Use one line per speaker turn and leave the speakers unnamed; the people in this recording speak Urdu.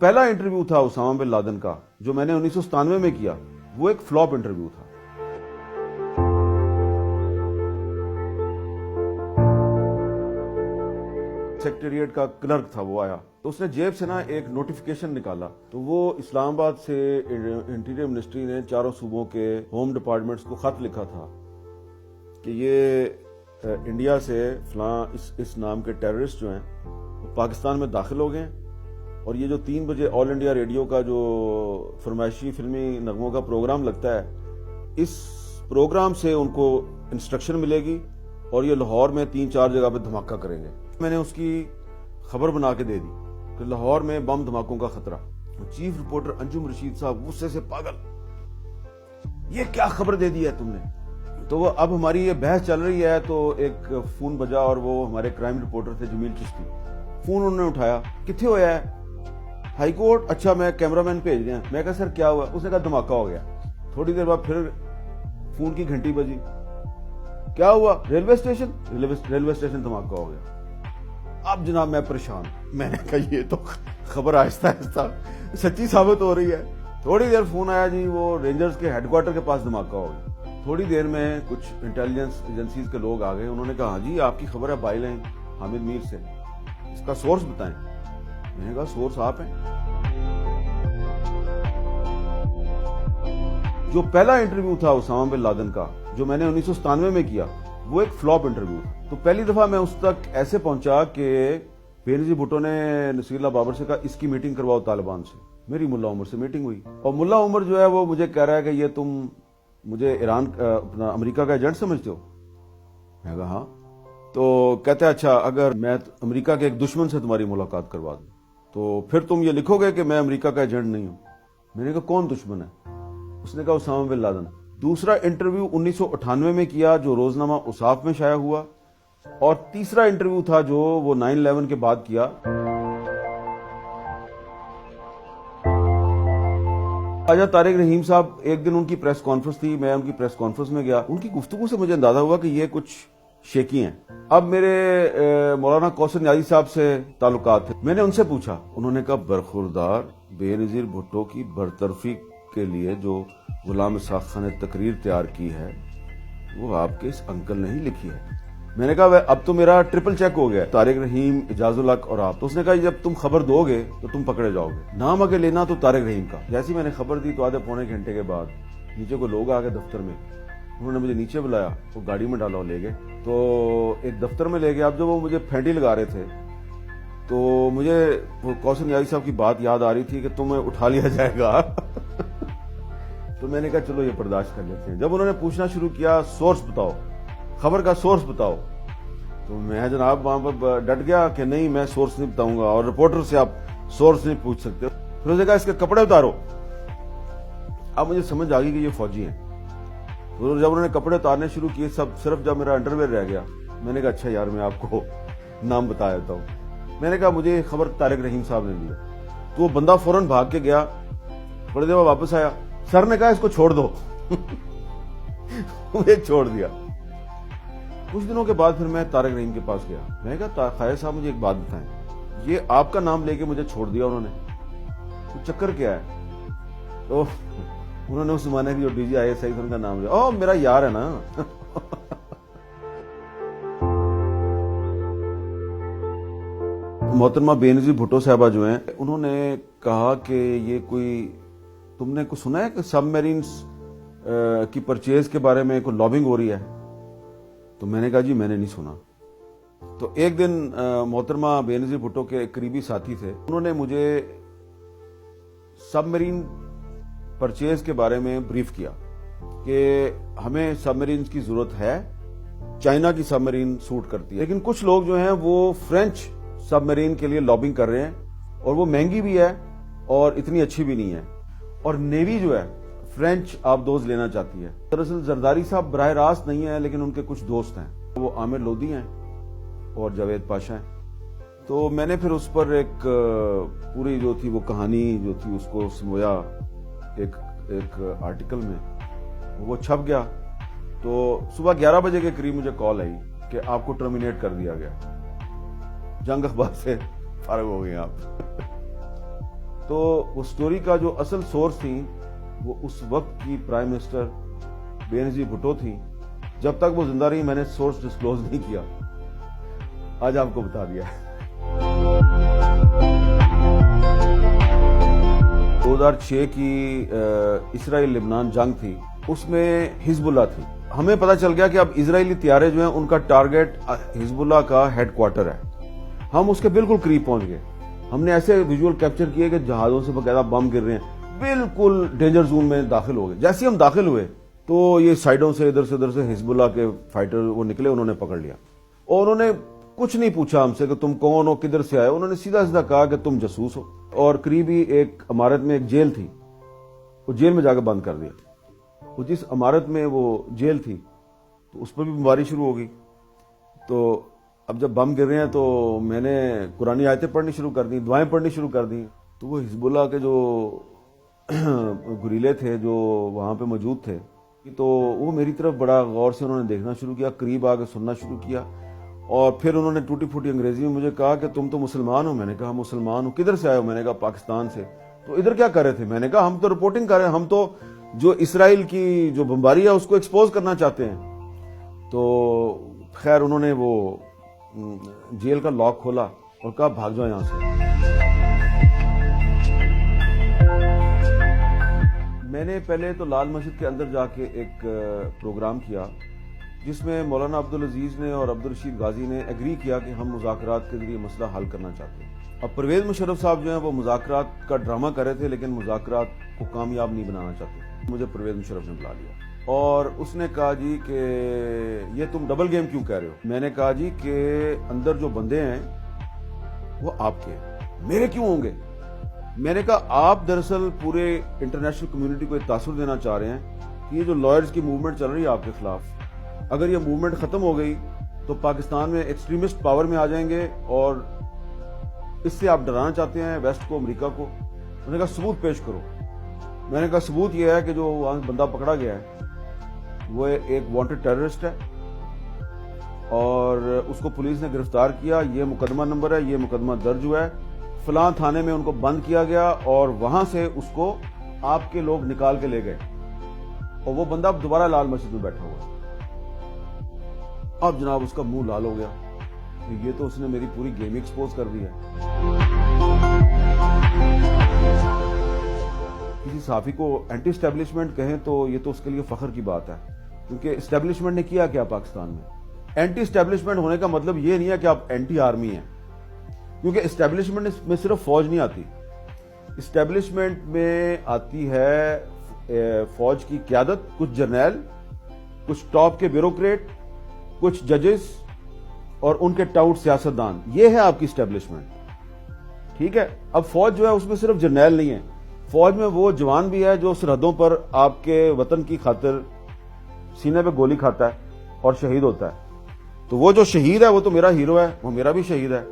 پہلا انٹرویو تھا اسامہ بن لادن کا جو میں نے 1997 میں کیا وہ ایک فلاپ انٹرویو تھا. سیکریٹریٹ کا کلرک تھا, وہ آیا تو اس نے جیب سے نا ایک نوٹیفیکیشن نکالا, تو وہ اسلام آباد سے انٹیریئر منسٹری نے چاروں صوبوں کے ہوم ڈپارٹمنٹس کو خط لکھا تھا کہ یہ انڈیا سے فلاں اس نام کے ٹیررسٹ جو ہیں وہ پاکستان میں داخل ہو گئے, اور یہ جو 3 بجے آل انڈیا ریڈیو کا جو فرمائشی فلمی نغموں کا پروگرام لگتا ہے, اس پروگرام سے ان کو انسٹرکشن ملے گی اور یہ لاہور میں 3-4 جگہ پہ دھماکہ کریں گے. میں نے اس کی خبر بنا کے دے دی کہ لاہور میں بم دھماکوں کا خطرہ. چیف رپورٹر انجم رشید صاحب غصے سے پاگل, یہ کیا خبر دے دی ہے تم نے. تو وہ اب ہماری یہ بحث چل رہی ہے تو ایک فون بجا, اور وہ ہمارے کرائم رپورٹر تھے جمیل چشتی. فون انہوں نے اٹھایا, کتنے ہویا ہے؟ High court. اچھا میں کیمرہ مین بھیج دیا. میں کہا سر کیا ہوا؟ اس نے کہا دھماکہ ہو گیا. تھوڑی دیر بعد پھر فون کی گھنٹی بجی, کیا ہوا؟ ریلوے اسٹیشن دھماکہ ہو گیا. اب جناب میں پریشان, میں نے کہا یہ تو خبر آہستہ آہستہ سچی ثابت ہو رہی ہے. تھوڑی دیر فون آیا جی وہ رینجرز کے ہیڈ کوارٹر کے پاس دھماکہ ہو گیا. تھوڑی دیر میں کچھ انٹیلیجنس ایجنسیز کے لوگ آ گئے, انہوں نے کہا ہاں جی آپ کی خبر ہے بائی لائن حامد میر سے, اس کا سورس بتائیں. میں نے کہا سورس آپ ہیں. جو پہلا انٹرویو تھا اسامہ بن لادن کا جو میں نے 1997 میں کیا وہ ایک فلاپ انٹرویو تھا. تو پہلی دفعہ میں اس تک ایسے پہنچا کہ بے نظیر بھٹو نے نصیر اللہ بابر سے کہا اس کی میٹنگ کرواؤ طالبان سے. میری ملا عمر سے میٹنگ ہوئی, اور ملا عمر جو ہے وہ مجھے کہہ رہا ہے کہ یہ تم مجھے ایران اپنا امریکہ کا ایجنٹ سمجھتے ہو؟ میں کہا ہاں. تو کہتے ہیں اچھا اگر میں امریکہ کے ایک دشمن سے تمہاری ملاقات کروا دوں تو پھر تم یہ لکھو گے کہ میں امریکہ کا ایجنٹ نہیں ہوں. میں نے کہا کون دشمن ہے؟ اس نے کہا اسامہ بن لادن. دوسرا انٹرویو 1998 میں کیا جو روزنامہ اصاف میں شائع ہوا, اور تیسرا انٹرویو تھا جو وہ 9/11 کے بعد کیا. خواجہ طارق رحیم صاحب, ایک دن ان کی پریس کانفرنس تھی, میں ان کی پریس کانفرنس میں گیا. ان کی گفتگو سے مجھے اندازہ ہوا کہ یہ کچھ شیکی ہیں. اب میرے مولانا کوثر نیازی صاحب سے تعلقات تھے. میں نے ان سے پوچھا, انہوں نے کہا برخوردار بے نظیر بھٹو کی برطرفی کے لیے جو غلام اسحاق خان نے تقریر تیار کی ہے وہ آپ کے اس انکل نے ہی لکھی ہے. میں نے کہا اب تو میرا ٹرپل چیک ہو گیا, طارق رحیم, اجاز الحق اور آپ. تو اس نے کہا جب تم خبر دو گے تو تم پکڑے جاؤ گے, نام آگے لینا تو طارق رحیم کا. جیسی میں نے خبر دی تو آدھے پونے گھنٹے کے بعد نیچے کو لوگ آ گئے دفتر میں, انہوں نے مجھے نیچے بلایا, وہ گاڑی میں ڈالا اور لے گئے. تو ایک دفتر میں لے گئے. اب جب وہ مجھے پھینٹی لگا رہے تھے تو مجھے وہ کوثر نیازی صاحب کی بات یاد آ رہی تھی کہ تمہیں اٹھا لیا جائے گا. تو میں نے کہا چلو یہ برداشت کر لیتے ہیں. جب انہوں نے پوچھنا شروع کیا سورس بتاؤ, خبر کا سورس بتاؤ, تو میں جناب وہاں پر ڈٹ گیا کہ نہیں میں سورس نہیں بتاؤں گا, اور رپورٹر سے آپ سورس نہیں پوچھ سکتے. پھر اس نے کہا اس کے کپڑے اتارو. اب مجھے سمجھ آ گئی کہ یہ فوجی ہیں. تو جب انہوں نے کپڑے اتارنے شروع کیے, صرف جب میرا انڈر ویئر رہ گیا, میں نے کہا اچھا یار میں آپ کو نام بتا دیتا ہوں. میں نے کہا مجھے خبر طارق رحیم صاحب نے دی. تو وہ بندہ فوراً بھاگ کے گیا, تھوڑی دیر بعد واپس آیا, سر نے کہا اس کو چھوڑ دو. مجھے چھوڑ دیا. کچھ دنوں کے بعد پھر میں طارق رحیم کے پاس گیا. میں نے کہا خواجہ صاحب مجھے ایک بات بتائیں, یہ آپ کا نام لے کے مجھے چھوڑ دیا انہوں نے, تو چکر کیا ہے؟ تو انہوں نے اس زمانے کی جو ڈی جی IAS ان کا نام لیا. او میرا یار ہے نا. محترمہ بے نظیر بھٹو صاحبہ جو ہیں, انہوں نے کہا کہ یہ کوئی تم نے کچھ سنا ہے کہ سب میرینز کی پرچیز کے بارے میں کوئی لابنگ ہو رہی ہے؟ تو میں نے کہا جی میں نے نہیں سنا. تو ایک دن محترمہ بے نظیر بھٹو کے قریبی ساتھی تھے, انہوں نے مجھے سب میرین پرچیز کے بارے میں بریف کیا کہ ہمیں سب میرینز کی ضرورت ہے, چائنا کی سب میرین سوٹ کرتی ہے, لیکن کچھ لوگ جو ہیں وہ فرینچ سب میرین کے لیے لابنگ کر رہے ہیں, اور وہ مہنگی بھی ہے اور اتنی اچھی بھی نہیں ہے, اور نیوی جو ہے فرینچ آبدوز لینا چاہتی ہے. دراصل زرداری صاحب براہ راست نہیں ہیں, لیکن ان کے کچھ دوست ہیں, وہ عامر لودھی ہیں اور جاوید پاشا ہیں. تو میں نے پھر اس پر ایک پوری جو تھی وہ کہانی جو تھی اس کو سمویا ایک آرٹیکل میں, وہ چھپ گیا. تو صبح 11 بجے کے قریب مجھے کال آئی کہ آپ کو ٹرمینیٹ کر دیا گیا, جنگ اخبار سے فارغ ہو گئے آپ. تو وہ سٹوری کا جو اصل سورس تھی وہ اس وقت کی پرائم منسٹر بے نظیر بھٹو تھی. جب تک وہ زندہ رہی میں نے سورس ڈسکلوز نہیں کیا, آج آپ کو بتا دیا. 2006 کی اسرائیل لبنان جنگ تھی, اس میں حزب اللہ تھی. ہمیں پتا چل گیا کہ اب اسرائیلی طیارے جو ہیں ان کا ٹارگٹ حزب اللہ کا ہیڈ کوارٹر ہے. ہم اس کے بالکل قریب پہنچ گئے. ہم نے ایسے ویژول کیپچر کیے کہ جہازوں سے باقاعدہ بم گر رہے ہیں, بالکل ڈینجر زون میں داخل ہو گئے. جیسے ہم داخل ہوئے تو یہ سائڈوں سے ادھر سے حزب اللہ کے فائٹر وہ نکلے, انہوں نے پکڑ لیا اور انہوں نے کچھ نہیں پوچھا ہم سے کہ تم کون ہو, کدھر سے آئے. انہوں نے سیدھا سیدھا کہا کہ تم جاسوس ہو. اور قریبی ایک عمارت میں ایک جیل تھی, وہ جیل میں جا کے بند کر دیا. وہ جس عمارت میں وہ جیل تھی تو اس پر بھی بیماری شروع ہو گئی. تو اب جب بم گر رہے ہیں تو میں نے قرآنی آیتیں پڑھنی شروع کر دیں, دعائیں پڑھنی شروع کر دیں. تو وہ حزب اللہ کے جو گریلے تھے جو وہاں پہ موجود تھے تو وہ میری طرف بڑا غور سے انہوں نے دیکھنا شروع کیا, قریب آ کے سننا شروع کیا. اور پھر انہوں نے ٹوٹی پھوٹی انگریزی میں مجھے کہا کہ تم تو مسلمان ہو. میں نے کہا مسلمان ہوں. کدھر سے آئے ہو؟ میں نے کہا پاکستان سے. تو ادھر کیا کر رہے تھے؟ میں نے کہا ہم تو رپورٹنگ کر رہے ہیں, ہم تو جو اسرائیل کی جو بمباری ہے اس کو ایکسپوز کرنا چاہتے ہیں. تو خیر انہوں نے وہ جیل کا لاک کھولا اور کہا بھاگ جاؤ یہاں سے. میں نے پہلے تو لال مسجد کے اندر جا کے ایک پروگرام کیا جس میں مولانا عبدالعزیز نے اور عبدالرشید غازی نے ایگری کیا کہ ہم مذاکرات کے ذریعے مسئلہ حل کرنا چاہتے ہیں. اب پرویز مشرف صاحب جو ہیں وہ مذاکرات کا ڈرامہ کر رہے تھے لیکن مذاکرات کو کامیاب نہیں بنانا چاہتے. مجھے پرویز مشرف نے بلا لیا اور اس نے کہا جی کہ یہ تم ڈبل گیم کیوں کہہ رہے ہو؟ میں نے کہا جی کہ اندر جو بندے ہیں وہ آپ کے ہیں, میرے کیوں ہوں گے؟ میں نے کہا آپ دراصل پورے انٹرنیشنل کمیونٹی کو ایک تاثر دینا چاہ رہے ہیں کہ یہ جو لائرز کی موومنٹ چل رہی ہے آپ کے خلاف, اگر یہ موومنٹ ختم ہو گئی تو پاکستان میں ایکسٹریمسٹ پاور میں آ جائیں گے اور اس سے آپ ڈرانا چاہتے ہیں ویسٹ کو, امریکہ کو. میں نے کہا ثبوت پیش کرو. میں نے کہا ثبوت یہ ہے کہ جو وہاں بندہ پکڑا گیا ہے وہ ایک وانٹڈ ٹیررسٹ ہے اور اس کو پولیس نے گرفتار کیا, یہ مقدمہ نمبر ہے, یہ مقدمہ درج ہوا ہے, فلاں تھانے میں ان کو بند کیا گیا اور وہاں سے اس کو آپ کے لوگ نکال کے لے گئے اور وہ بندہ اب دوبارہ لال مسجد میں بیٹھا ہوا. اب جناب اس کا منہ لال ہو گیا کہ یہ تو اس نے میری پوری گیم ایکسپوز کر دی ہے. کسی صحافی کو اینٹی اسٹیبلشمنٹ کہیں تو یہ تو اس کے لیے فخر کی بات ہے, کیونکہ اسٹیبلشمنٹ نے کیا کیا پاکستان میں. اینٹی اسٹیبلشمنٹ ہونے کا مطلب یہ نہیں ہے کہ آپ اینٹی آرمی ہیں, کیونکہ اسٹیبلشمنٹ میں صرف فوج نہیں آتی. اسٹیبلشمنٹ میں آتی ہے فوج کی قیادت, کچھ جرنیل, کچھ ٹاپ کے بیوروکریٹ, کچھ ججز اور ان کے ٹاؤٹ سیاستدان. یہ ہے آپ کی اسٹیبلشمنٹ. ٹھیک ہے, اب فوج جو ہے اس میں صرف جرنیل نہیں ہے, فوج میں وہ جوان بھی ہے جو سرحدوں پر آپ کے وطن کی خاطر سینے پہ گولی کھاتا ہے اور شہید ہوتا ہے. تو وہ جو شہید ہے وہ تو میرا ہیرو ہے, وہ میرا بھی شہید ہے.